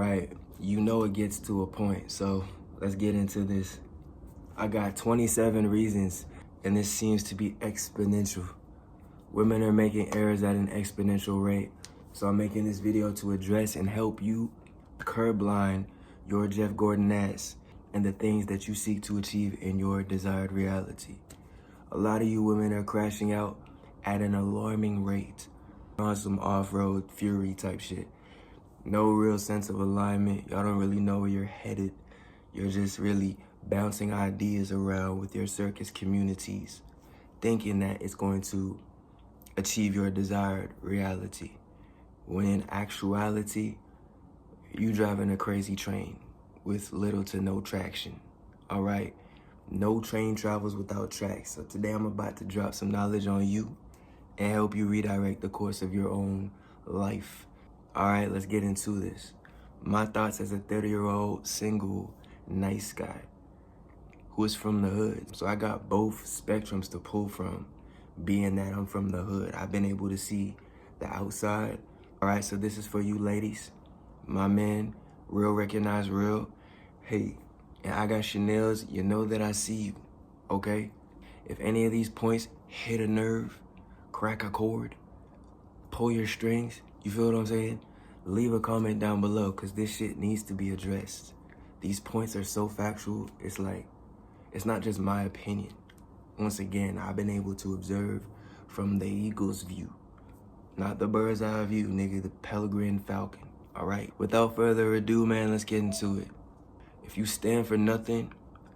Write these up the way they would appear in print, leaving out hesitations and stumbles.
right, you know it gets to a point, so let's get into this. I got 27 reasons, and this seems to be exponential. Women are making errors at an exponential rate, so I'm making this video to address and help you curb line your Jeff Gordon ass and the things that you seek to achieve in your desired reality. A lot of you women are crashing out at an alarming rate on some off-road fury type shit. No real sense of alignment. Y'all don't really know where you're headed. You're just really bouncing ideas around with your circus communities, thinking that it's going to achieve your desired reality. When in actuality, you driving a crazy train with little to no traction, all right? No train travels without tracks. So today I'm about to drop some knowledge on you and help you redirect the course of your own life. All right, let's get into this. My thoughts as a 30-year-old single nice guy who is from the hood. So I got both spectrums to pull from, being that I'm from the hood. I've been able to see the outside. All right, so this is for you ladies. My man, real recognize real. Hey, and I got Chanel's, you know that I see you, okay? If any of these points hit a nerve, crack a chord, pull your strings, you feel what I'm saying? Leave a comment down below, because this shit needs to be addressed. These points are so factual, it's like, it's not just my opinion. Once again, I've been able to observe from the eagle's view, not the bird's eye view, nigga, the peregrine falcon, all right? Without further ado, man, let's get into it. If you stand for nothing,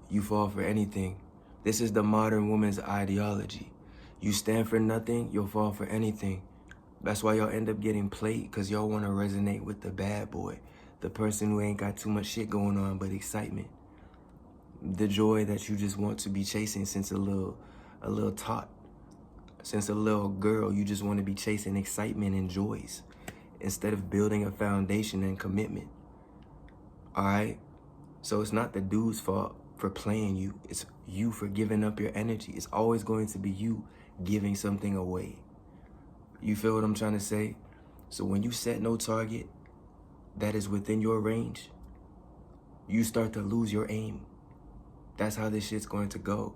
you fall for anything. This is the modern woman's ideology. You stand for nothing, you'll fall for anything. That's why y'all end up getting played, because y'all want to resonate with the bad boy, the person who ain't got too much shit going on but excitement. The joy that you just want to be chasing since a little tot. Since a little girl, you just want to be chasing excitement and joys instead of building a foundation and commitment. All right? So it's not the dude's fault for playing you. It's you for giving up your energy. It's always going to be you giving something away. You feel what I'm trying to say? So when you set no target that is within your range, you start to lose your aim. That's how this shit's going to go.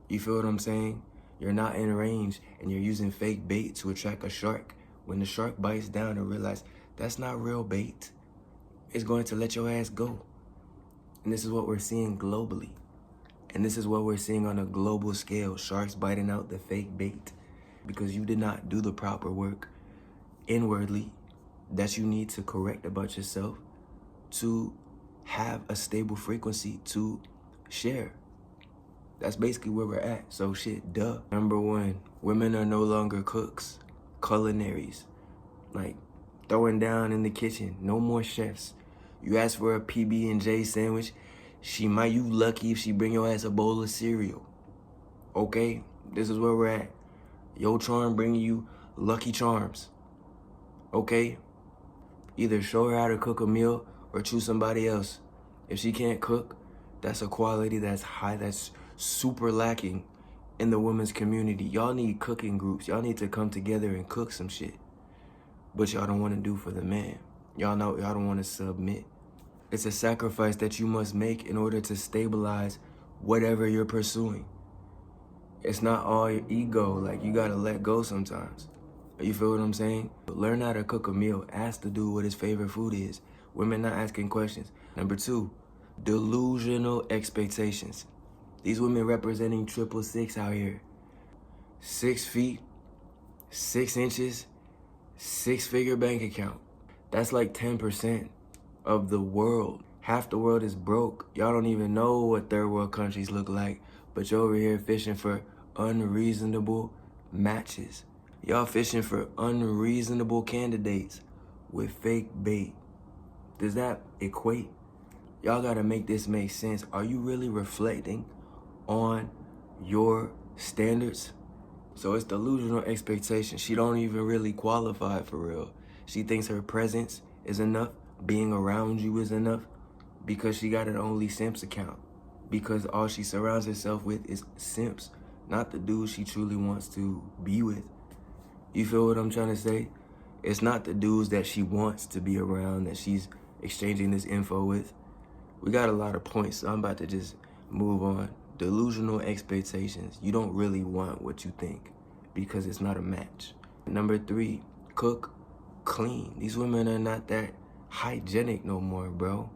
You feel what I'm saying? You're not in range and you're using fake bait to attract a shark. When the shark bites down and realize that's not real bait, it's going to let your ass go. And this is what we're seeing globally. And this is what we're seeing on a global scale. Sharks biting out the fake bait because you did not do the proper work inwardly that you need to correct about yourself to have a stable frequency to share. That's basically where we're at. So shit, duh. Number one, women are no longer cooks, culinaries. Like throwing down in the kitchen, no more chefs. You ask for a PB&J sandwich, you lucky if she bring your ass a bowl of cereal. Okay, this is where we're at. Yo Charm bringing you Lucky Charms. Okay, either show her how to cook a meal or choose somebody else. If she can't cook, that's a quality that's high, that's super lacking in the women's community. Y'all need cooking groups. Y'all need to come together and cook some shit. But y'all don't want to do for the man. Y'all know y'all don't want to submit. It's a sacrifice that you must make in order to stabilize whatever you're pursuing. It's not all your ego. Like, you gotta let go sometimes. You feel what I'm saying? Learn how to cook a meal. Ask the dude what his favorite food is. Women not asking questions. Number two, delusional expectations. These women representing 666 out here. 6 feet, 6 inches, 6-figure bank account. That's like 10% of the world. Half the world is broke. Y'all don't even know what third world countries look like, but you're over here fishing for unreasonable matches. Y'all fishing for unreasonable candidates with fake bait. Does that equate? Y'all gotta make this make sense. Are you really reflecting on your standards? So it's delusional expectation. She don't even really qualify for real. She thinks her presence is enough, being around you is enough, because she got an only simps account. Because all she surrounds herself with is simps, not the dude she truly wants to be with. You feel what I'm trying to say? It's not the dudes that she wants to be around, that she's exchanging this info with. We got a lot of points, so I'm about to just move on. Delusional expectations. You don't really want what you think because it's not a match. Number 3, cook, clean. These women are not that hygienic no more, bro.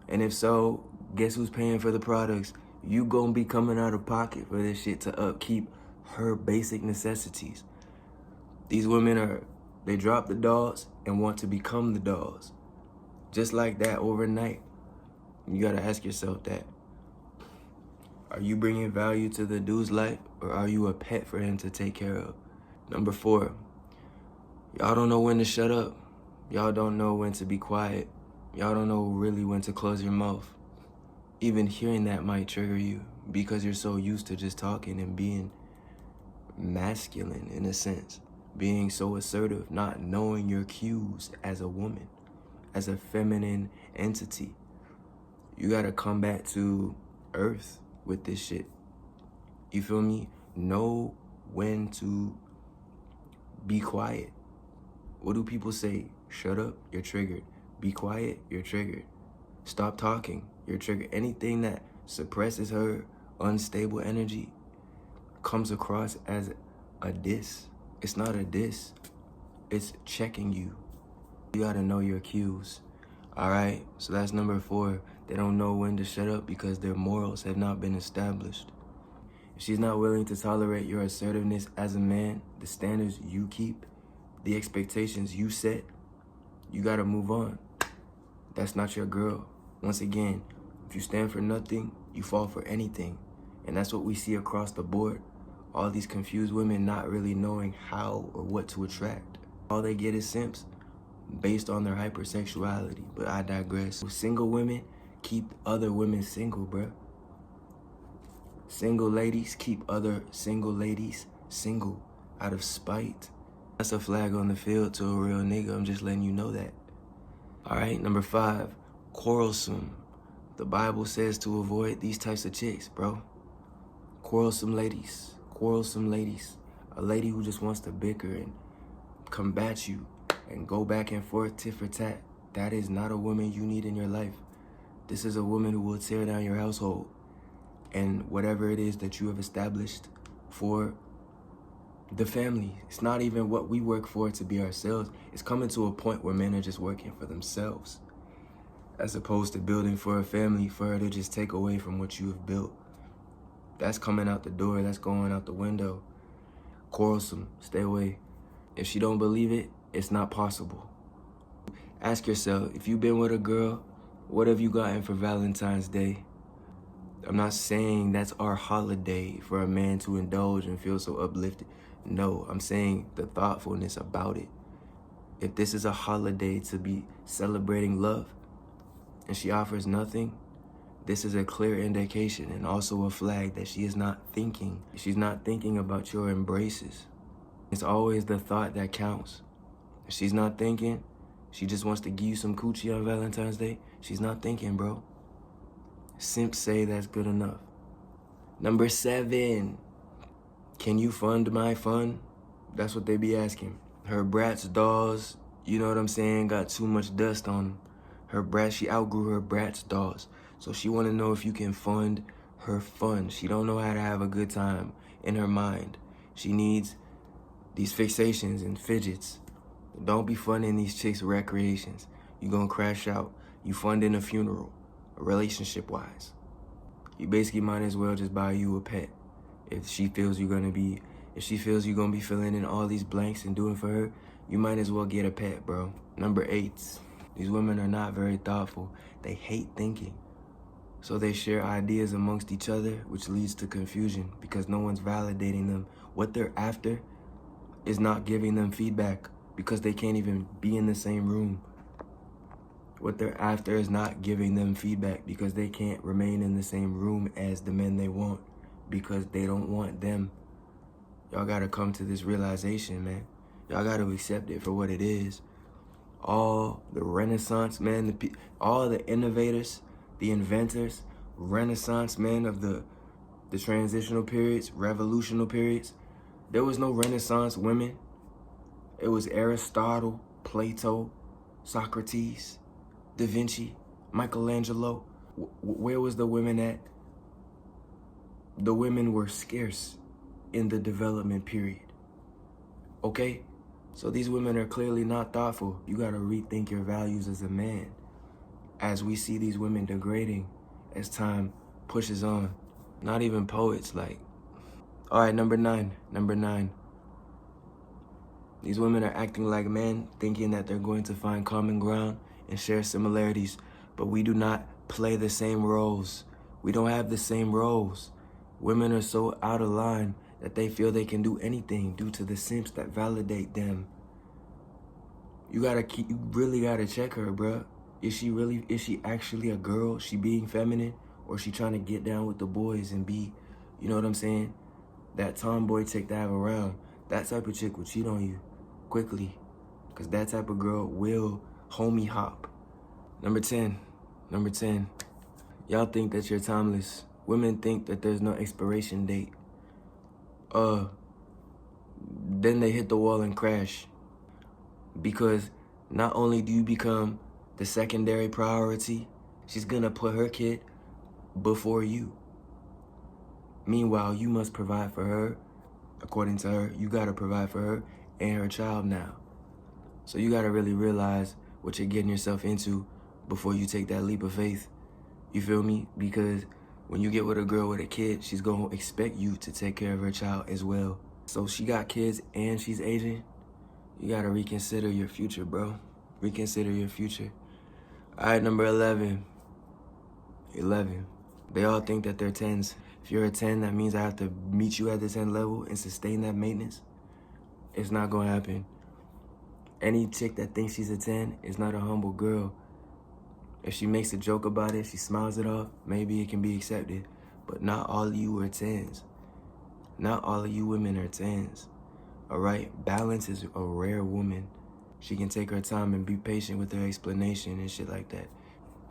And if so, guess who's paying for the products? You gonna be coming out of pocket for this shit to upkeep her basic necessities. These women they drop the dolls and want to become the dolls. Just like that overnight. You gotta ask yourself that. Are you bringing value to the dude's life, or are you a pet for him to take care of? Number 4, y'all don't know when to shut up. Y'all don't know when to be quiet. Y'all don't know really when to close your mouth. Even hearing that might trigger you because you're so used to just talking and being masculine in a sense. Being so assertive, not knowing your cues as a woman, as a feminine entity. You gotta come back to earth with this shit. You feel me? Know when to be quiet. What do people say? Shut up, you're triggered. Be quiet, you're triggered. Stop talking, you're triggered. Anything that suppresses her unstable energy comes across as a diss. It's not a diss. It's checking you. You gotta know your cues. All right, so that's number 4. They don't know when to shut up because their morals have not been established. If she's not willing to tolerate your assertiveness as a man, the standards you keep, the expectations you set, you gotta move on. That's not your girl. Once again, if you stand for nothing, you fall for anything. And that's what we see across the board. All these confused women not really knowing how or what to attract. All they get is simps based on their hypersexuality, but I digress. Single women keep other women single, bruh. Single ladies keep other single ladies single out of spite. That's a flag on the field to a real nigga. I'm just letting you know that. All right, number 5, quarrelsome. The Bible says to avoid these types of chicks, bro. Quarrelsome ladies. Quarrelsome ladies. A lady who just wants to bicker and combat you and go back and forth tit for tat. That is not a woman you need in your life. This is a woman who will tear down your household and whatever it is that you have established for the family. It's not even what we work for to be ourselves. It's coming to a point where men are just working for themselves as opposed to building for a family for her to just take away from what you have built. That's coming out the door. That's going out the window. Quarrelsome. Stay away. If she don't believe it, it's not possible. Ask yourself, if you've been with a girl, what have you gotten for Valentine's Day? I'm not saying that's our holiday for a man to indulge and feel so uplifted. No, I'm saying the thoughtfulness about it. If this is a holiday to be celebrating love and she offers nothing, this is a clear indication and also a flag that she is not thinking. She's not thinking about your embraces. It's always the thought that counts. If she's not thinking, she just wants to give you some coochie on Valentine's Day, she's not thinking, bro. Simps say that's good enough. Number 7, can you fund my fun? That's what they be asking. Her Bratz dolls, you know what I'm saying, got too much dust on them. Her Bratz, she outgrew her Bratz dolls. So she want to know if you can fund her fun. She don't know how to have a good time in her mind. She needs these fixations and fidgets. Don't be funding these chicks' recreations. You gonna crash out. You funding a funeral, relationship-wise. You basically might as well just buy you a pet. If she feels you're gonna be filling in all these blanks and doing for her, you might as well get a pet, bro. Number 8, these women are not very thoughtful. They hate thinking. So they share ideas amongst each other, which leads to confusion because no one's validating them. What they're after is not giving them feedback because they can't even be in the same room. What they're after is not giving them feedback because they can't remain in the same room as the men they want because they don't want them. Y'all gotta come to this realization, man. Y'all gotta accept it for what it is. All the Renaissance men, all the innovators, the inventors, Renaissance men of the transitional periods, revolutionary periods, there was no Renaissance women. It was Aristotle, Plato, Socrates. Da Vinci, Michelangelo. Where was the women at? The women were scarce in the development period. Okay? So these women are clearly not thoughtful. You gotta rethink your values as a man. As we see these women degrading as time pushes on. Not even poets, like. All right, number nine. These women are acting like men, thinking that they're going to find common ground and share similarities, but we do not play the same roles. We don't have the same roles. Women are so out of line that they feel they can do anything due to the simps that validate them. You really gotta check her, bruh. Is she actually a girl? She being feminine? Or she trying to get down with the boys and be, you know what I'm saying? That tomboy chick to have around. That type of chick will cheat on you quickly. Because that type of girl will homie hop. Number 10. Y'all think that you're timeless. Women think that there's no expiration date. Then they hit the wall and crash. Because not only do you become the secondary priority, she's gonna put her kid before you. Meanwhile, you must provide for her. According to her, you gotta provide for her and her child now. So you gotta really realize what you're getting yourself into before you take that leap of faith. You feel me? Because when you get with a girl with a kid, she's gonna expect you to take care of her child as well. So she got kids and she's aging. You gotta reconsider your future, bro. Reconsider your future. All right, number 11. They all think that they're 10s. If you're a 10, that means I have to meet you at the 10 level and sustain that maintenance. It's not gonna happen. Any chick that thinks she's a 10 is not a humble girl. If she makes a joke about it, she smiles it off, maybe it can be accepted. But not all of you are 10s. Not all of you women are 10s. All right? Balance is a rare woman. She can take her time and be patient with her explanation and shit like that.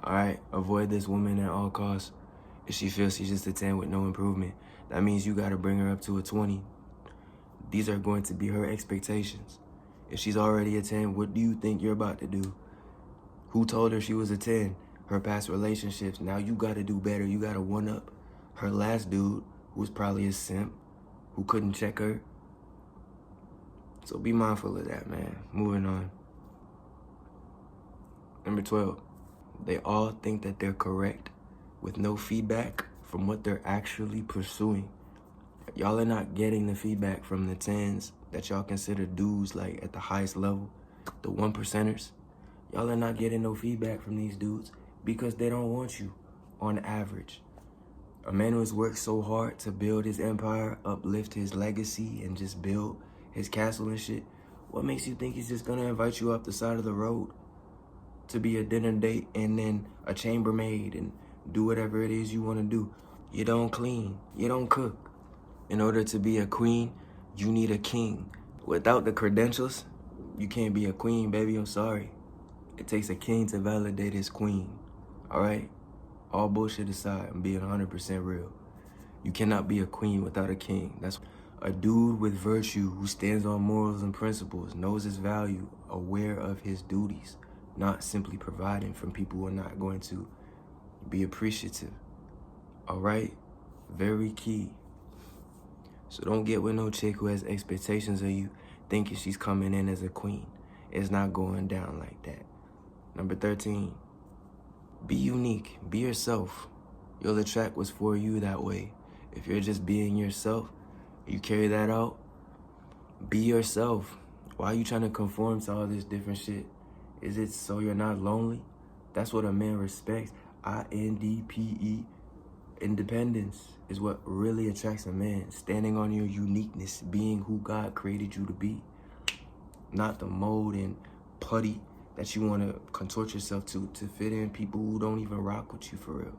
All right? Avoid this woman at all costs. If she feels she's just a 10 with no improvement, that means you gotta bring her up to a 20. These are going to be her expectations. If she's already a 10, what do you think you're about to do? Who told her she was a 10? Her past relationships. Now you gotta do better. You gotta one up her last dude, who was probably a simp, who couldn't check her. So be mindful of that, man. Moving on. Number 12. They all think that they're correct with no feedback from what they're actually pursuing. Y'all are not getting the feedback from the 10s that y'all consider dudes like at the highest level, the 1%ers. Y'all are not getting no feedback from these dudes because they don't want you on average. A man who has worked so hard to build his empire, uplift his legacy, and just build his castle and shit, what makes you think he's just gonna invite you off the side of the road to be a dinner date and then a chambermaid and do whatever it is you wanna do? You don't clean, you don't cook. In order to be a queen, you need a king. Without the credentials, you can't be a queen, baby, I'm sorry. It takes a king to validate his queen, all right? All bullshit aside, I'm being 100% real. You cannot be a queen without a king. That's a dude with virtue who stands on morals and principles, knows his value, aware of his duties, not simply providing from people who are not going to be appreciative, all right? Very key. So don't get with no chick who has expectations of you thinking she's coming in as a queen. It's not going down like that. Number 13, be unique, be yourself. Yo, the track was for you that way. If you're just being yourself, you carry that out, be yourself. Why are you trying to conform to all this different shit? Is it so you're not lonely? That's what a man respects. INDPE. Independence is what really attracts a man. Standing on your uniqueness, being who God created you to be. Not the mold and putty that you want to contort yourself to fit in people who don't even rock with you for real.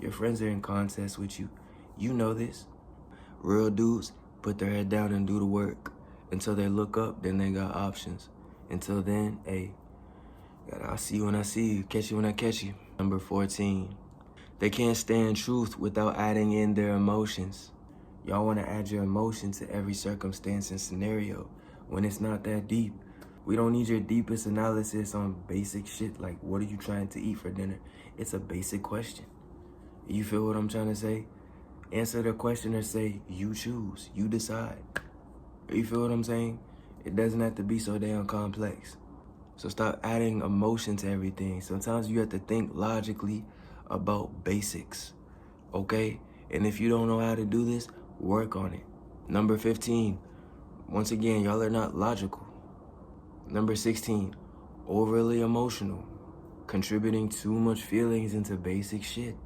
Your friends are in contest with you. You know this. Real dudes put their head down and do the work. Until they look up, then they got options. Until then, hey, I'll see you when I see you. Catch you when I catch you. Number 14. They can't stand truth without adding in their emotions. Y'all want to add your emotion to every circumstance and scenario when it's not that deep. We don't need your deepest analysis on basic shit like what are you trying to eat for dinner? It's a basic question. You feel what I'm trying to say? Answer the question or say, you choose, you decide. You feel what I'm saying? It doesn't have to be so damn complex. So stop adding emotion to everything. Sometimes you have to think logically about basics, okay? And if you don't know how to do this, work on it. Number 15, once again, y'all are not logical. Number 16, overly emotional, contributing too much feelings into basic shit.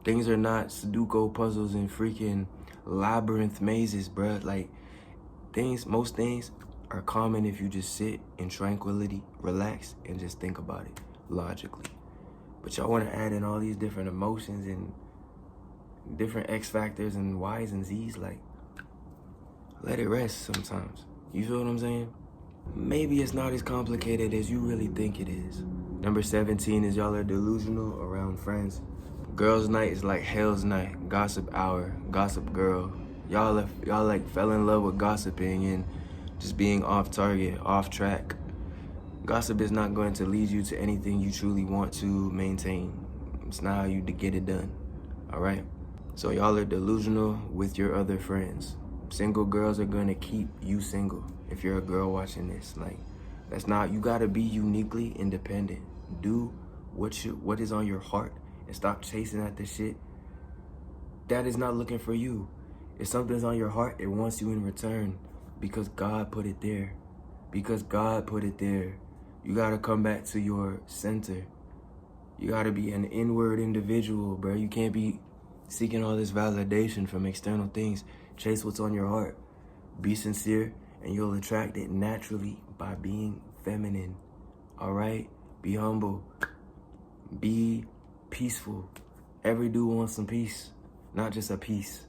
Things are not Sudoku puzzles and freaking labyrinth mazes, bruh. Like, most things are common if you just sit in tranquility, relax, and just think about it logically. But y'all want to add in all these different emotions and different X factors and Y's and Z's. Like, let it rest sometimes. You feel what I'm saying? Maybe it's not as complicated as you really think it is. Number 17 is y'all are delusional around friends. Girls' night is like hell's night. Gossip hour, gossip girl. Y'all like fell in love with gossiping and just being off target, off track. Gossip is not going to lead you to anything you truly want to maintain. It's not how you get it done, all right? So y'all are delusional with your other friends. Single girls are gonna keep you single if you're a girl watching this. Like, that's not, you gotta be uniquely independent. Do what is on your heart and stop chasing at the shit that is not looking for you. If something's on your heart, it wants you in return because God put it there. Because God put it there. You gotta come back to your center. You gotta be an inward individual, bro. You can't be seeking all this validation from external things. Chase what's on your heart. Be sincere, and you'll attract it naturally by being feminine. All right? Be humble. Be peaceful. Every dude wants some peace, not just a piece.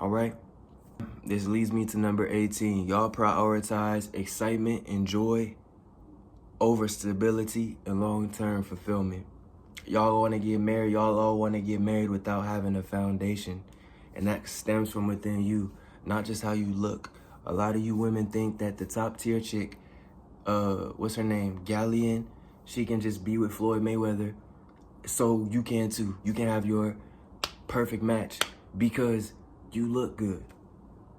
All right? This leads me to number 18. Y'all prioritize excitement and joy over stability and long-term fulfillment. Y'all want to get married. Y'all all want to get married without having a foundation. And that stems from within you, not just how you look. A lot of you women think that the top tier chick, what's her name? Gallian, she can just be with Floyd Mayweather. So you can too. You can have your perfect match because you look good.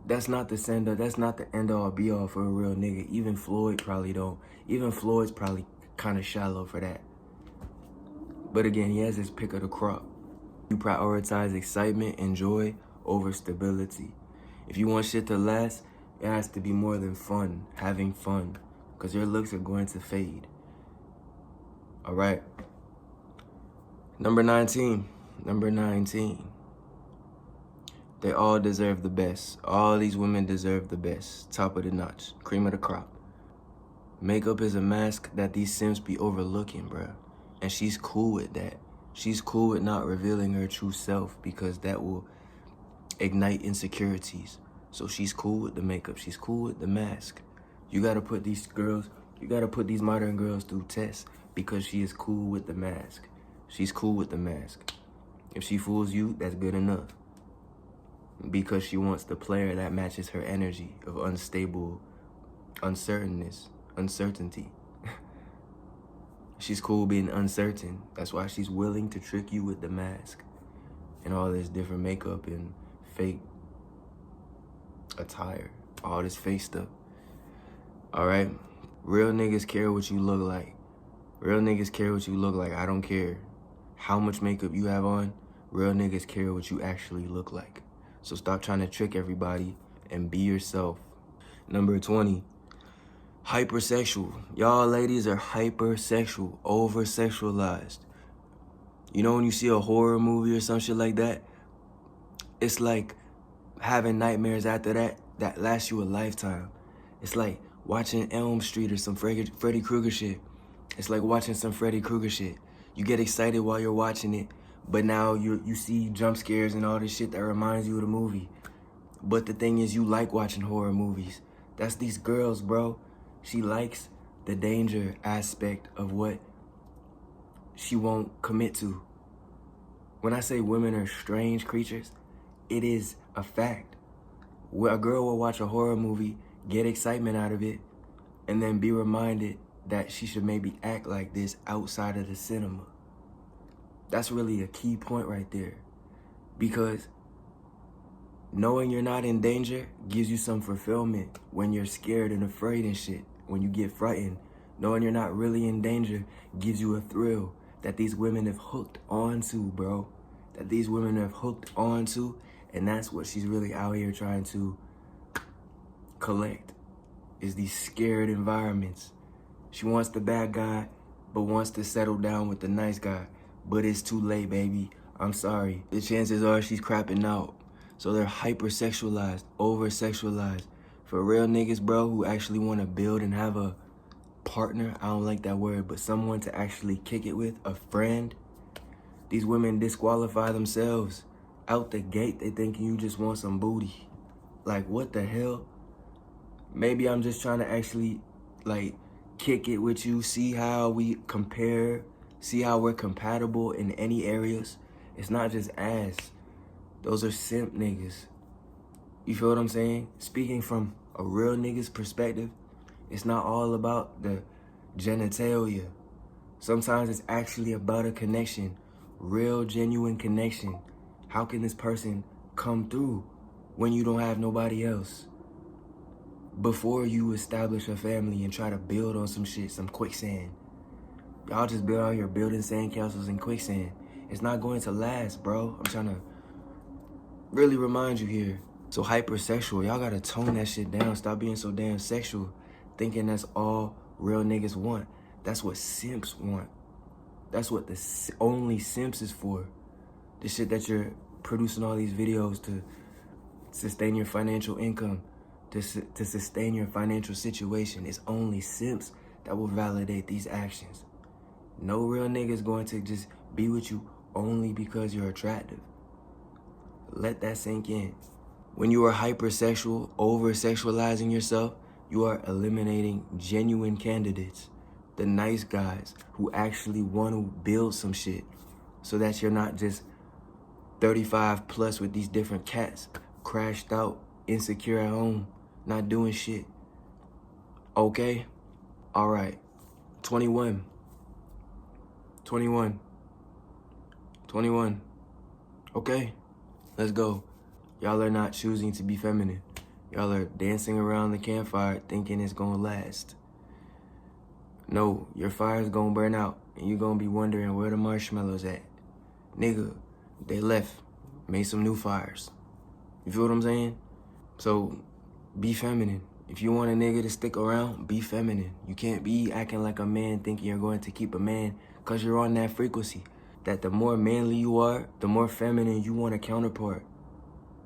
That's not the sender. That's not the end all be all for a real nigga. Even Floyd probably don't. Even Floyd's probably kind of shallow for that. But again, he has his pick of the crop. You prioritize excitement and joy over stability. If you want shit to last, it has to be more than fun, having fun, because your looks are going to fade. All right. Number 19. They all deserve the best. All these women deserve the best. Top of the notch. Cream of the crop. Makeup is a mask that these simps be overlooking, bruh. And she's cool with that. She's cool with not revealing her true self because that will ignite insecurities. So she's cool with the makeup. She's cool with the mask. You gotta put these modern girls through tests because she is cool with the mask. She's cool with the mask. If she fools you, that's good enough. Because she wants the player that matches her energy of unstable uncertainty. She's cool being uncertain. That's why she's willing to trick you with the mask and all this different makeup and fake attire, all this fake stuff. All right? Real niggas care what you look like. Real niggas care what you look like. I don't care how much makeup you have on. Real niggas care what you actually look like. So stop trying to trick everybody and be yourself. Number 20. Hypersexual. Y'all ladies are hypersexual, over-sexualized. You know when you see a horror movie or some shit like that, it's like having nightmares after that lasts you a lifetime. It's like watching Elm Street or some Freddy Krueger shit. It's like watching some Freddy Krueger shit. You get excited while you're watching it, but now you see jump scares and all this shit that reminds you of the movie. But the thing is, you like watching horror movies. That's these girls, bro. She likes the danger aspect of what she won't commit to. When I say women are strange creatures, it is a fact. Where a girl will watch a horror movie, get excitement out of it, and then be reminded that she should maybe act like this outside of the cinema. That's really a key point right there, because knowing you're not in danger gives you some fulfillment when you're scared and afraid and shit, when you get frightened. Knowing you're not really in danger gives you a thrill that these women have hooked onto, bro. That these women have hooked onto, and that's what she's really out here trying to collect, is these scared environments. She wants the bad guy, but wants to settle down with the nice guy. But it's too late, baby. I'm sorry. The chances are she's crapping out. So they're hypersexualized, over-sexualized. For real niggas, bro, who actually want to build and have a partner, I don't like that word, but someone to actually kick it with, a friend. These women disqualify themselves. Out the gate, they thinking you just want some booty. Like, what the hell? Maybe I'm just trying to actually, like, kick it with you, see how we compare, see how we're compatible in any areas. It's not just ass. Those are simp niggas. You feel what I'm saying? Speaking from a real nigga's perspective, it's not all about the genitalia. Sometimes it's actually about a connection, real, genuine connection. How can this person come through when you don't have nobody else? Before you establish a family and try to build on some shit, some quicksand. Y'all just build out here building sandcastles and quicksand. It's not going to last, bro. I'm trying to really remind you here. So hypersexual, y'all gotta tone that shit down. Stop being so damn sexual, thinking that's all real niggas want. That's what simps want. That's what the only simps is for. The shit that you're producing all these videos to sustain your financial income, to sustain your financial situation. It's only simps that will validate these actions. No real nigga is going to just be with you only because you're attractive. Let that sink in. When you are hypersexual, over-sexualizing yourself, you are eliminating genuine candidates, the nice guys who actually want to build some shit, so that you're not just 35 plus with these different cats, crashed out, insecure at home, not doing shit. Okay? All right. 21. 21. 21. Okay? Let's go. Y'all are not choosing to be feminine. Y'all are dancing around the campfire thinking it's gonna last. No, your fire's gonna burn out and you're gonna be wondering where the marshmallows at. Nigga, they left, made some new fires. You feel what I'm saying? So, be feminine. If you want a nigga to stick around, be feminine. You can't be acting like a man thinking you're going to keep a man, because you're on that frequency. That the more manly you are, the more feminine you want a counterpart.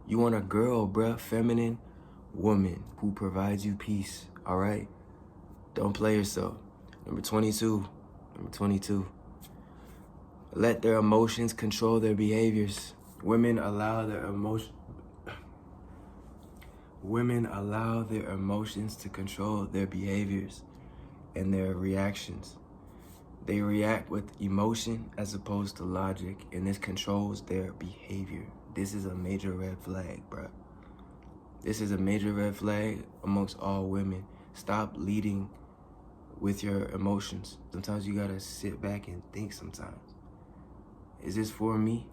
You want a girl, bruh, feminine woman who provides you peace, all right? Don't play yourself. Number 22. Let their emotions control their behaviors. Women allow their emotions to control their behaviors and their reactions. They react with emotion as opposed to logic, and this controls their behavior. This is a major red flag, bruh. This is a major red flag amongst all women. Stop leading with your emotions. Sometimes you gotta sit back and think sometimes. Is this for me?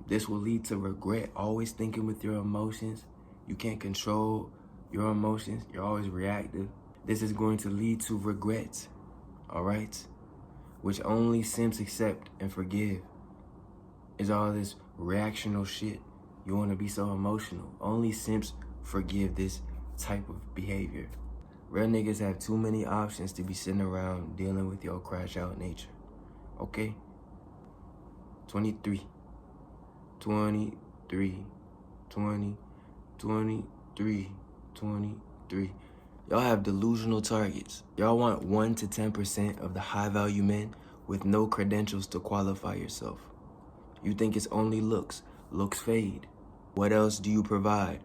This will lead to regret. Always thinking with your emotions. You can't control your emotions. You're always reactive. This is going to lead to regret, all right? Which only simps accept and forgive. Is all this reactional shit. You want to be so emotional. Only simps forgive this type of behavior. Real niggas have too many options to be sitting around dealing with your crash out nature. Okay? 23. 23. 20. 23. 23. Y'all have delusional targets. Y'all want 1 to 10% of the high value men with no credentials to qualify yourself. You think it's only looks. Looks fade. What else do you provide?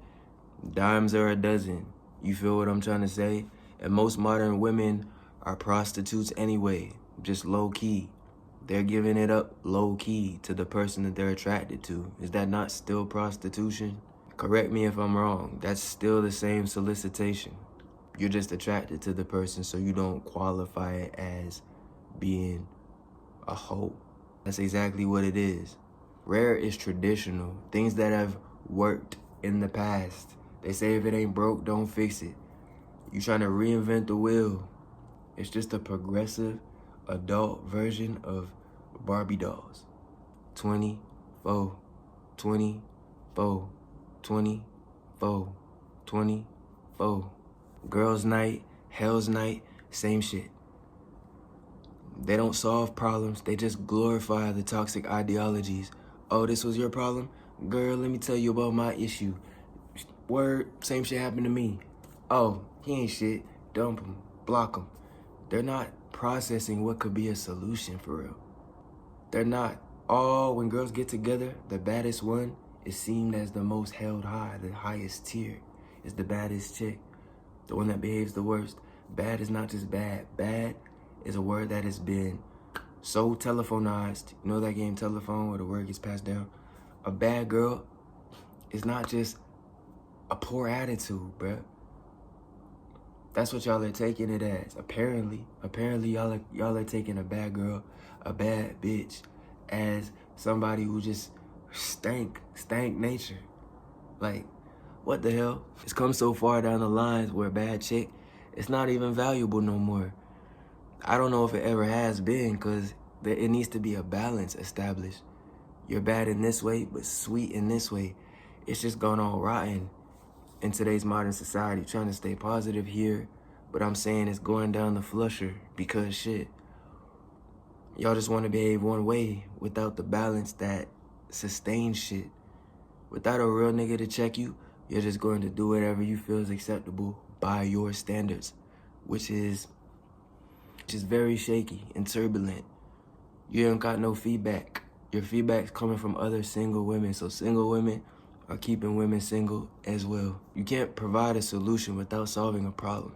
Dimes are a dozen. You feel what I'm trying to say? And most modern women are prostitutes anyway, just low key. They're giving it up low key to the person that they're attracted to. Is that not still prostitution? Correct me if I'm wrong. That's still the same solicitation. You're just attracted to the person, so you don't qualify it as being a hoe. That's exactly what it is. Rare is traditional. Things that have worked in the past. They say if it ain't broke, don't fix it. You trying to reinvent the wheel. It's just a progressive adult version of Barbie dolls. 24, 24, 24, 24. Girls' night, hell's night, same shit. They don't solve problems, they just glorify the toxic ideologies. Oh, this was your problem? Girl, let me tell you about my issue. Word, same shit happened to me. Oh, he ain't shit, dump him, block him. They're not processing what could be a solution for real. They're not. When girls get together, the baddest one is seen as the most held high, the highest tier is the baddest chick, the one that behaves the worst. Bad is not just bad. Bad is a word that has been so telephonized. You know that game Telephone where the word gets passed down? A bad girl is not just a poor attitude, bruh. That's what y'all are taking it as. Apparently y'all are taking a bad girl, a bad bitch, as somebody who just stank nature. Like, what the hell? It's come so far down the lines where a bad chick, it's not even valuable no more. I don't know if it ever has been, because it needs to be a balance established. You're bad in this way, but sweet in this way. It's just gone all rotten in today's modern society, trying to stay positive here, but I'm saying it's going down the flusher because shit, y'all just want to behave one way without the balance that sustains shit. Without a real nigga to check you, you're just going to do whatever you feel is acceptable by your standards, which is very shaky and turbulent. You don't got no feedback. Your feedback's coming from other single women, so single women are keeping women single as well. You can't provide a solution without solving a problem.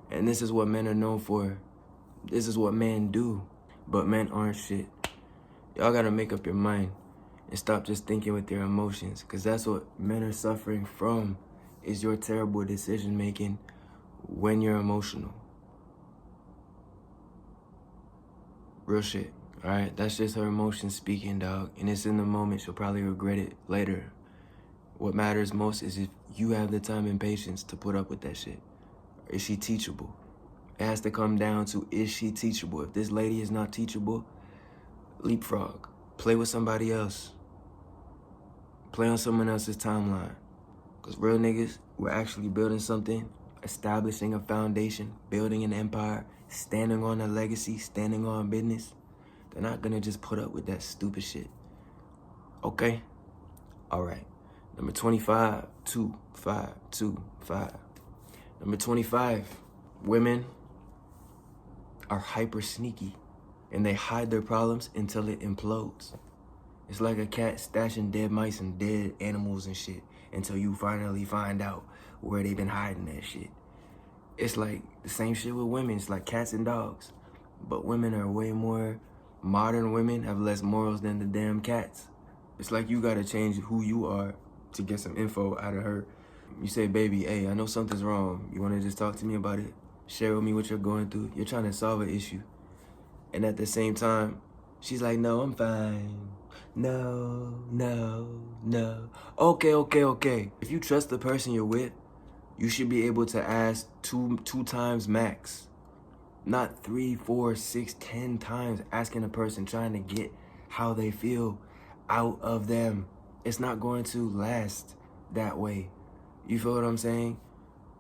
And this is what men are known for. This is what men do. But men aren't shit. Y'all gotta make up your mind and stop just thinking with your emotions, because that's what men are suffering from, is your terrible decision making when you're emotional. Real shit, all right? That's just her emotions speaking, dog. And it's in the moment. She'll probably regret it later. What matters most is if you have the time and patience to put up with that shit. Is she teachable? It has to come down to, is she teachable? If this lady is not teachable, leapfrog. Play with somebody else. Play on someone else's timeline. Because real niggas, we're actually building something, establishing a foundation, building an empire, standing on a legacy, standing on business. They're not gonna just put up with that stupid shit. Okay? All right. Number 25, 2, 5, 2, 5. Number 25, women are hyper sneaky and they hide their problems until it implodes. It's like a cat stashing dead mice and dead animals and shit until you finally find out where they've been hiding that shit. It's like the same shit with women. It's like cats and dogs. But women are way more, modern women have less morals than the damn cats. It's like you gotta change who you are to get some info out of her. You say, baby, hey, I know something's wrong. You wanna just talk to me about it? Share with me what you're going through. You're trying to solve an issue. And at the same time, she's like, no, I'm fine. No. Okay. If you trust the person you're with, you should be able to ask two times max. Not 3, 4, 6, 10 times asking a person, trying to get how they feel out of them. It's not going to last that way. You feel what I'm saying?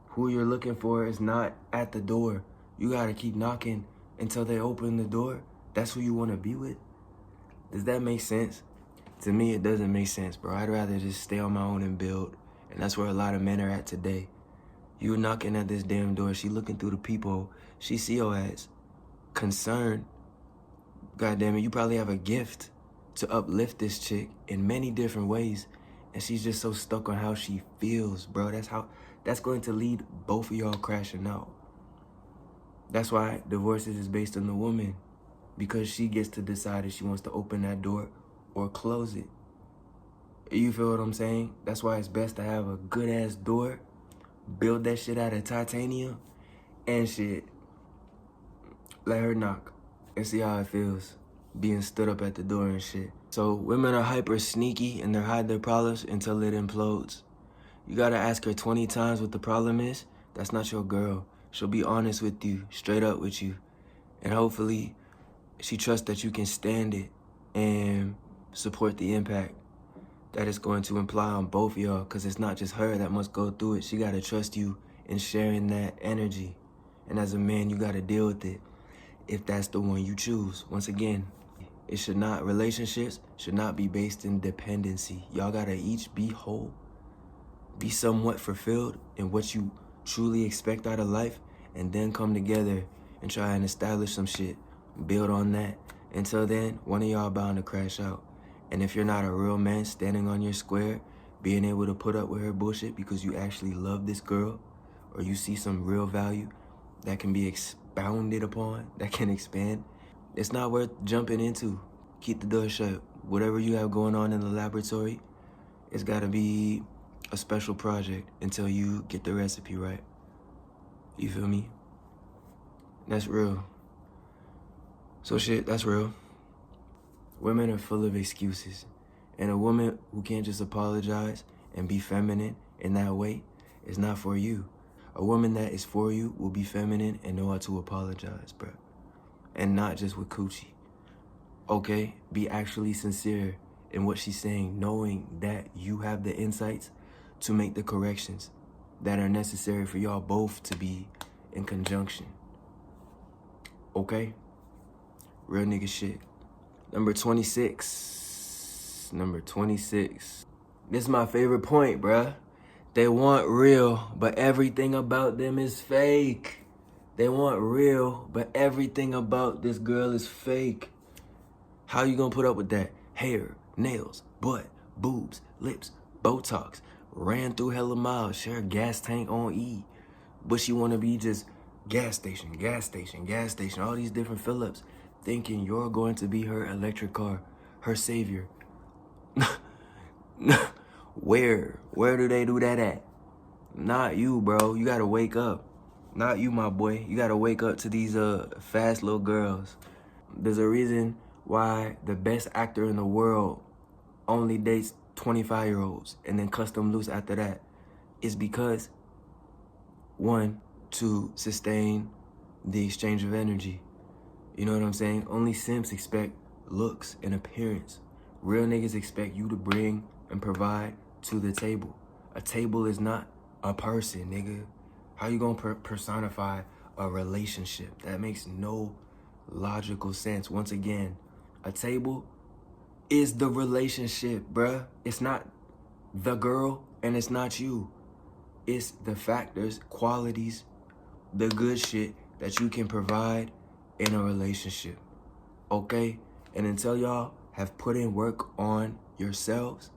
Who you're looking for is not at the door. You gotta keep knocking until they open the door. That's who you wanna be with? Does that make sense? To me, it doesn't make sense, bro. I'd rather just stay on my own and build. And that's where a lot of men are at today. You knocking at this damn door, she looking through the peephole. She see your ass. Concerned. God damn it, you probably have a gift to uplift this chick in many different ways. And she's just so stuck on how she feels, bro. That's going to lead both of y'all crashing out. That's why divorces is based on the woman, because she gets to decide if she wants to open that door or close it. You feel what I'm saying? That's why it's best to have a good ass door, build that shit out of titanium, and shit. Let her knock and see how it feels being stood up at the door and shit. So women are hyper sneaky and they hide their problems until it implodes. You gotta ask her 20 times what the problem is. That's not your girl. She'll be honest with you, straight up with you. And hopefully she trusts that you can stand it and support the impact that it's going to imply on both of y'all, because it's not just her that must go through it. She gotta trust you in sharing that energy. And as a man, you gotta deal with it if that's the one you choose. Once again, relationships should not be based in dependency. Y'all gotta each be whole, be somewhat fulfilled in what you truly expect out of life, and then come together and try and establish some shit, build on that. Until then, one of y'all bound to crash out. And if you're not a real man standing on your square, being able to put up with her bullshit because you actually love this girl, or you see some real value that can be expounded upon, that can expand, it's not worth jumping into. Keep the door shut. Whatever you have going on in the laboratory, it's gotta be a special project until you get the recipe right. You feel me? That's real. So shit, that's real. Women are full of excuses. And a woman who can't just apologize and be feminine in that way is not for you. A woman that is for you will be feminine and know how to apologize, bro. And not just with coochie. Okay? Be actually sincere in what she's saying, knowing that you have the insights to make the corrections that are necessary for y'all both to be in conjunction. Okay? Real nigga shit. Number 26. This is my favorite point, bruh. They want real, but everything about them is fake. They want real, but everything about this girl is fake. How you gonna put up with that? Hair, nails, butt, boobs, lips, Botox. Ran through hella miles, share a gas tank on E. But she wanna be just gas station, all these different fill-ups, thinking you're going to be her electric car, her savior. Where do they do that at? Not you, bro. You gotta wake up. Not you, my boy. You gotta wake up to these fast little girls. There's a reason why the best actor in the world only dates 25-year-olds and then cuts them loose after that. It's because, one, to sustain the exchange of energy. You know what I'm saying? Only simps expect looks and appearance. Real niggas expect you to bring and provide to the table. A table is not a person, nigga. How you gonna personify a relationship? That makes no logical sense. Once again, a table is the relationship, bruh. It's not the girl and it's not you. It's the factors, qualities, the good shit that you can provide in a relationship, okay? And until y'all have put in work on yourselves,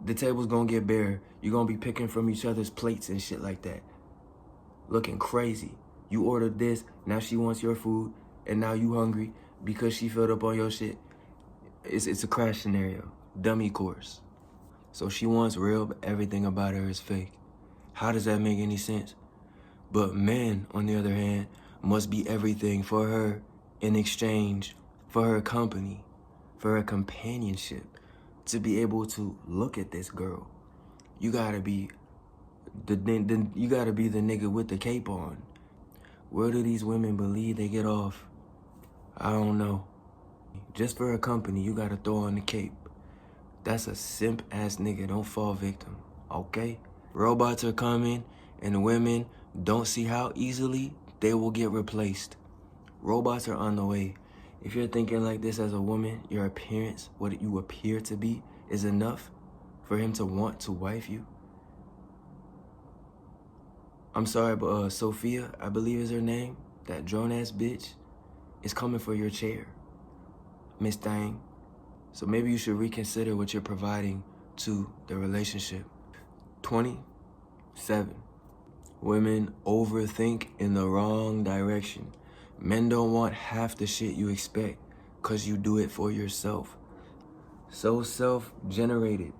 the table's gonna get bare. You're gonna be picking from each other's plates and shit like that. Looking crazy. You ordered this, now she wants your food, and now you hungry because she filled up on your shit. It's a crash scenario, dummy course. So she wants real, but everything about her is fake. How does that make any sense? But men, on the other hand, must be everything for her in exchange for her company, for her companionship. To be able to look at this girl, you gotta be the nigga with the cape on. Where do these women believe they get off? I don't know. Just for her company, you gotta throw on the cape. That's a simp ass nigga. Don't fall victim, okay? Robots are coming, and women don't see how easily they will get replaced. Robots are on the way. If you're thinking like this as a woman, your appearance, what you appear to be, is enough for him to want to wife you. I'm sorry, but Sophia, I believe is her name, that drone-ass bitch, is coming for your chair, Miss Thang. So maybe you should reconsider what you're providing to the relationship. 27. Women overthink in the wrong direction. Men don't want half the shit you expect because you do it for yourself. So self-generated.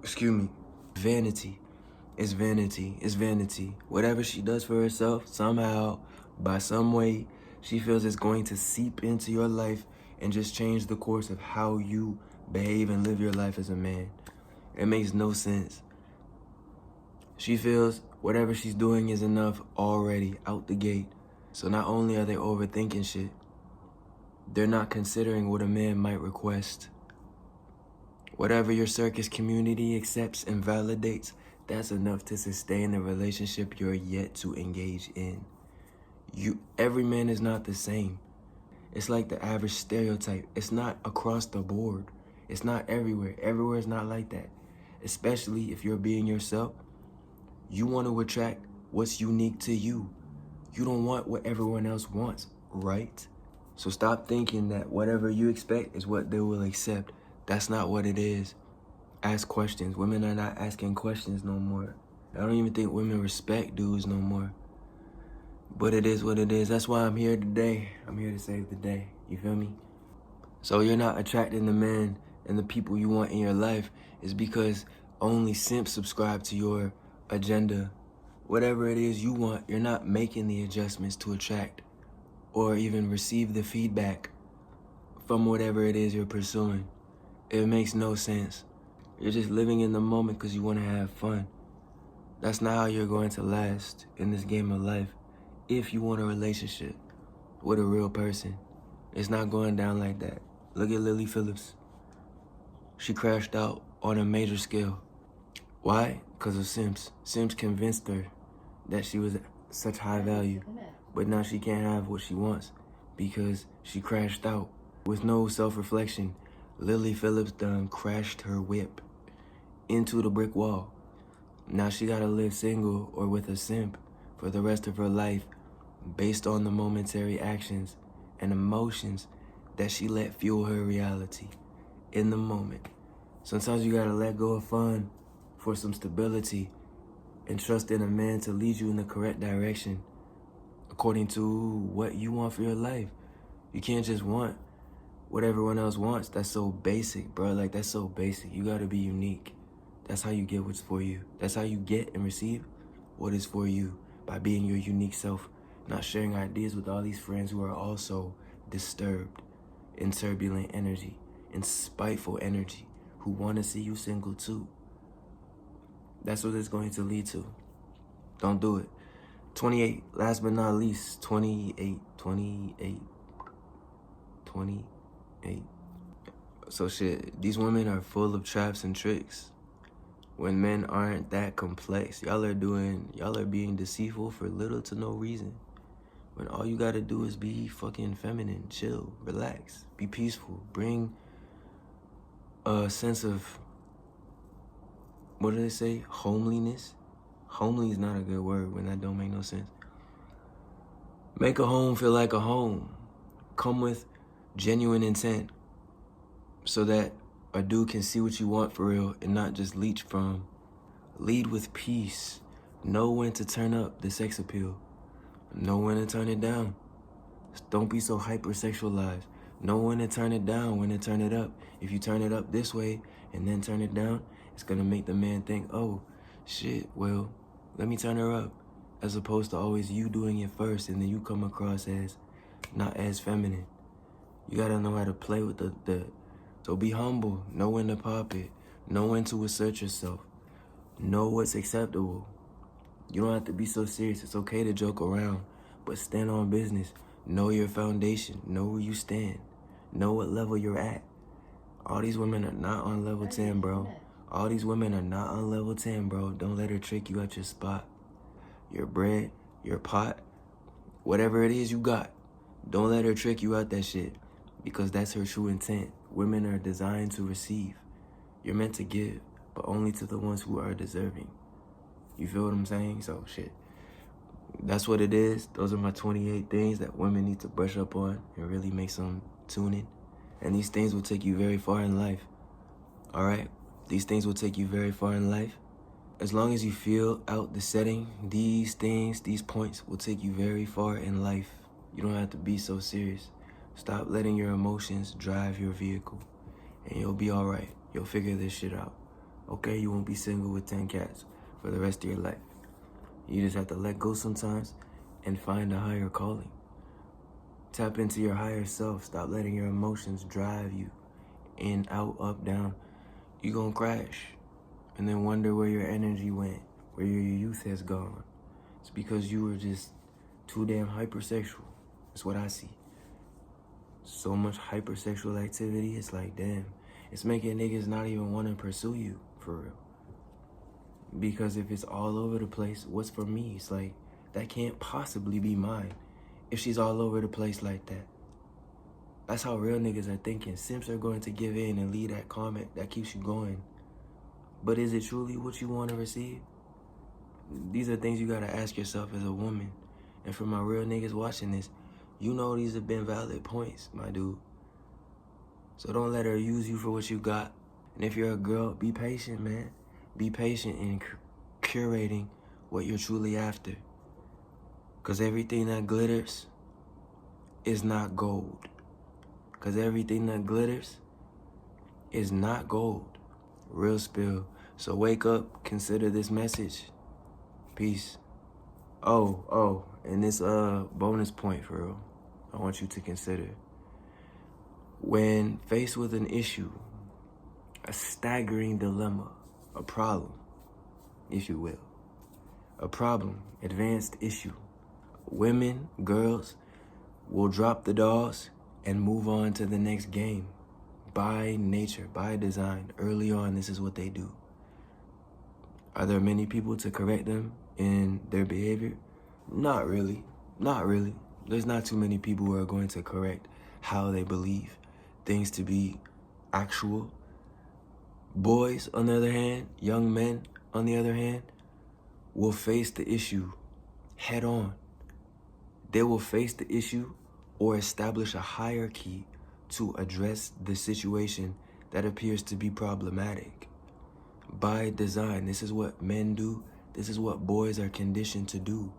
Excuse me. Vanity. It's vanity. It's vanity. Whatever she does for herself, somehow, by some way, she feels it's going to seep into your life and just change the course of how you behave and live your life as a man. It makes no sense. She feels whatever she's doing is enough already out the gate. So not only are they overthinking shit, they're not considering what a man might request. Whatever your circus community accepts and validates, that's enough to sustain the relationship you're yet to engage in. Every man is not the same. It's like the average stereotype. It's not across the board. It's not everywhere. Everywhere is not like that. Especially if you're being yourself. You want to attract what's unique to you. You don't want what everyone else wants, right? So stop thinking that whatever you expect is what they will accept. That's not what it is. Ask questions. Women are not asking questions no more. I don't even think women respect dudes no more. But it is what it is. That's why I'm here today. I'm here to save the day. You feel me? So you're not attracting the men and the people you want in your life is because only simps subscribe to your agenda. Whatever it is you want, you're not making the adjustments to attract or even receive the feedback from whatever it is you're pursuing. It makes no sense. You're just living in the moment because you want to have fun. That's not how you're going to last in this game of life. If you want a relationship with a real person, it's not going down like that. Look at Lily Phillips. She crashed out on a major scale. Why? Because of simps. Simps convinced her that she was such high value, but now she can't have what she wants because she crashed out. With no self-reflection, Lily Phillips done crashed her whip into the brick wall. Now she gotta live single or with a simp for the rest of her life based on the momentary actions and emotions that she let fuel her reality in the moment. Sometimes you gotta let go of fun for some stability and trust in a man to lead you in the correct direction according to what you want for your life. You can't just want what everyone else wants. That's so basic, bro. Like, that's so basic. You gotta be unique. That's how you get what's for you. That's how you get and receive what is for you, by being your unique self, not sharing ideas with all these friends who are also disturbed in turbulent energy, in spiteful energy, who want to see you single too. That's what it's going to lead to. Don't do it. 28, last but not least, 28. So shit, these women are full of traps and tricks when men aren't that complex. Y'all are being deceitful for little to no reason. When all you gotta do is be fucking feminine, chill, relax, be peaceful, bring a sense of, what do they say? Homeliness? Homely is not a good word when that don't make no sense. Make a home feel like a home. Come with genuine intent so that a dude can see what you want for real and not just leech from. Lead with peace. Know when to turn up the sex appeal. Know when to turn it down. Don't be so hypersexualized. Know when to turn it down, when to turn it up. If you turn it up this way and then turn it down, it's gonna make the man think, oh, shit, well, let me turn her up. As opposed to always you doing it first and then you come across as not as feminine. You gotta know how to play with so be humble. Know when to pop it. Know when to assert yourself. Know what's acceptable. You don't have to be so serious. It's okay to joke around, but stand on business. Know your foundation. Know where you stand. Know what level you're at. All these women are not on level 10, bro. All these women are not on level 10, bro. Don't let her trick you at your spot. Your bread, your pot, whatever it is you got. Don't let her trick you out that shit, because that's her true intent. Women are designed to receive. You're meant to give, but only to the ones who are deserving. You feel what I'm saying? So shit, that's what it is. Those are my 28 things that women need to brush up on and really make some tuning. And these things will take you very far in life. All right? These things will take you very far in life. As long as you feel out the setting, these things, these points will take you very far in life. You don't have to be so serious. Stop letting your emotions drive your vehicle, and you'll be all right. You'll figure this shit out. Okay, you won't be single with 10 cats for the rest of your life. You just have to let go sometimes and find a higher calling. Tap into your higher self. Stop letting your emotions drive you in, out, up, down. You gonna crash and then wonder where your energy went, where your youth has gone. It's because you were just too damn hypersexual. That's what I see. So much hypersexual activity, it's like, damn. It's making niggas not even want to pursue you, for real. Because if it's all over the place, what's for me? It's like, that can't possibly be mine if she's all over the place like that. That's how real niggas are thinking. Simps are going to give in and leave that comment that keeps you going. But is it truly what you want to receive? These are things you gotta ask yourself as a woman. And for my real niggas watching this, you know these have been valid points, my dude. So don't let her use you for what you got. And if you're a girl, be patient, man. Be patient in curating what you're truly after. Because everything that glitters is not gold. Because everything that glitters is not gold. Real spill. So wake up, consider this message. Peace. Oh, and this bonus point for real, I want you to consider. When faced with an issue, a staggering dilemma, a problem, if you will, a problem, advanced issue, women, girls will drop the dolls and move on to the next game. By nature, by design, early on, this is what they do. Are there many people to correct them in their behavior? Not really. Not really. There's not too many people who are going to correct how they believe things to be actual. Boys, on the other hand, young men, on the other hand, will face the issue head on. They will face the issue or establish a hierarchy to address the situation that appears to be problematic. By design, this is what men do. This is what boys are conditioned to do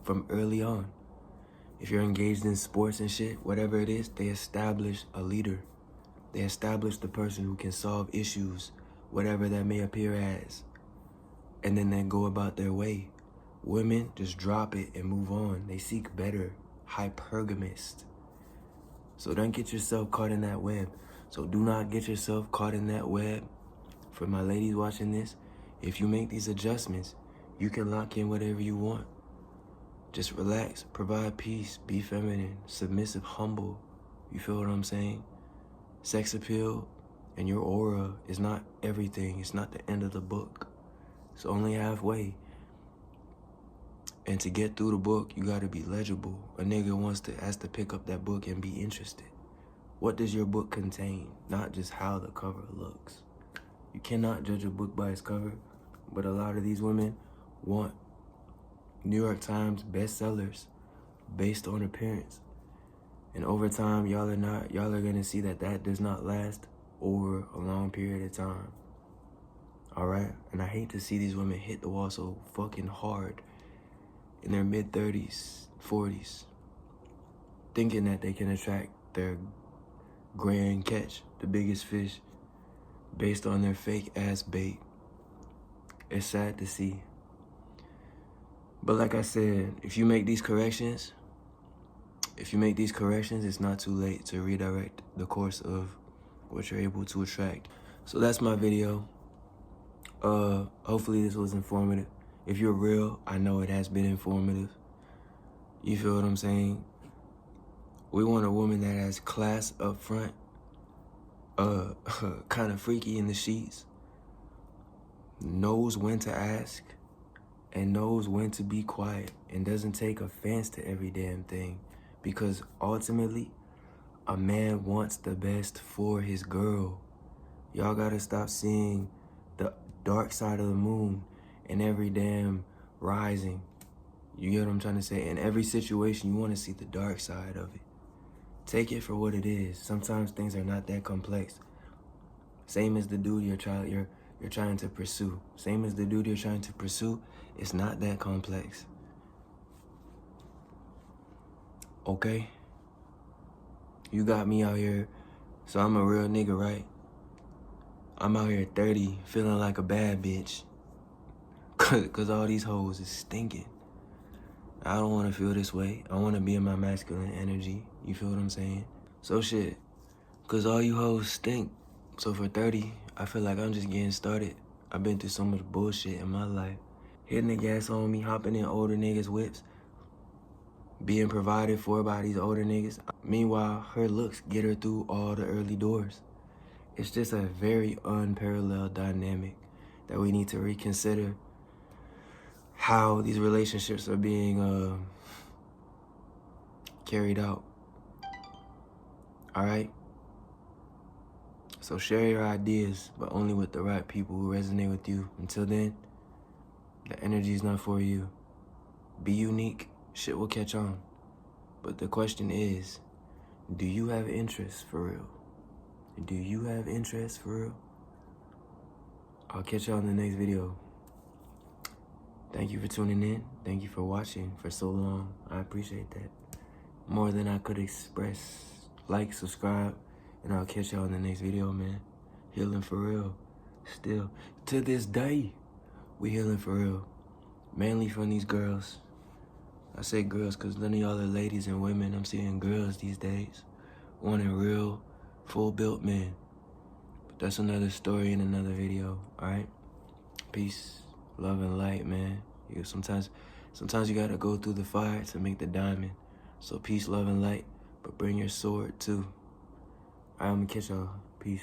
from early on. If you're engaged in sports and shit, whatever it is, they establish a leader. They establish the person who can solve issues, whatever that may appear as. And then they go about their way. Women just drop it and move on. They seek better. Hypergamist. So don't get yourself caught in that web. So do not get yourself caught in that web. For my ladies watching this, if you make these adjustments, you can lock in whatever you want. Just relax, provide peace, be feminine, submissive, humble. You feel what I'm saying? Sex appeal and your aura is not everything. It's not the end of the book. It's only halfway. And to get through the book, you gotta be legible. A nigga has to pick up that book and be interested. What does your book contain? Not just how the cover looks. You cannot judge a book by its cover, but a lot of these women want New York Times bestsellers based on appearance. And over time, y'all are gonna see that does not last over a long period of time. All right? And I hate to see these women hit the wall so fucking hard in their mid-30s, 40s, thinking that they can attract their grand catch, the biggest fish, based on their fake ass bait. It's sad to see. But like I said, if you make these corrections, it's not too late to redirect the course of what you're able to attract. So that's my video. Hopefully this was informative. If you're real, I know it has been informative. You feel what I'm saying? We want a woman that has class up front, kind of freaky in the sheets, knows when to ask, and knows when to be quiet, and doesn't take offense to every damn thing. Because ultimately, a man wants the best for his girl. Y'all gotta stop seeing the dark side of the moon in every damn rising. You get what I'm trying to say? In every situation, you want to see the dark side of it. Take it for what it is. Sometimes things are not that complex. Same as the dude you're trying to pursue. Same as the dude you're trying to pursue, it's not that complex. Okay? You got me out here, so I'm a real nigga, right? I'm out here 30, feeling like a bad bitch. Cause all these hoes is stinking. I don't want to feel this way. I want to be in my masculine energy. You feel what I'm saying? So shit. Cause all you hoes stink. So for 30, I feel like I'm just getting started. I've been through so much bullshit in my life. Hitting the gas on me, hopping in older niggas' whips, being provided for by these older niggas. Meanwhile, her looks get her through all the early doors. It's just a very unparalleled dynamic that we need to reconsider how these relationships are being carried out. All right? So share your ideas, but only with the right people who resonate with you. Until then, the energy is not for you. Be unique, shit will catch on. But the question is, do you have interest for real? Do you have interest for real? I'll catch y'all in the next video. Thank you for tuning in. Thank you for watching for so long. I appreciate that. More than I could express. Like, subscribe, and I'll catch y'all in the next video, man. Healing for real. Still, to this day, we healing for real. Mainly from these girls. I say girls because none of y'all are ladies and women. I'm seeing girls these days wanting real, full-built men. But that's another story in another video, all right? Peace, love, and light, man. Sometimes you gotta go through the fire to make the diamond. So peace, love, and light, but bring your sword too. All right, I'm gonna catch y'all. Peace.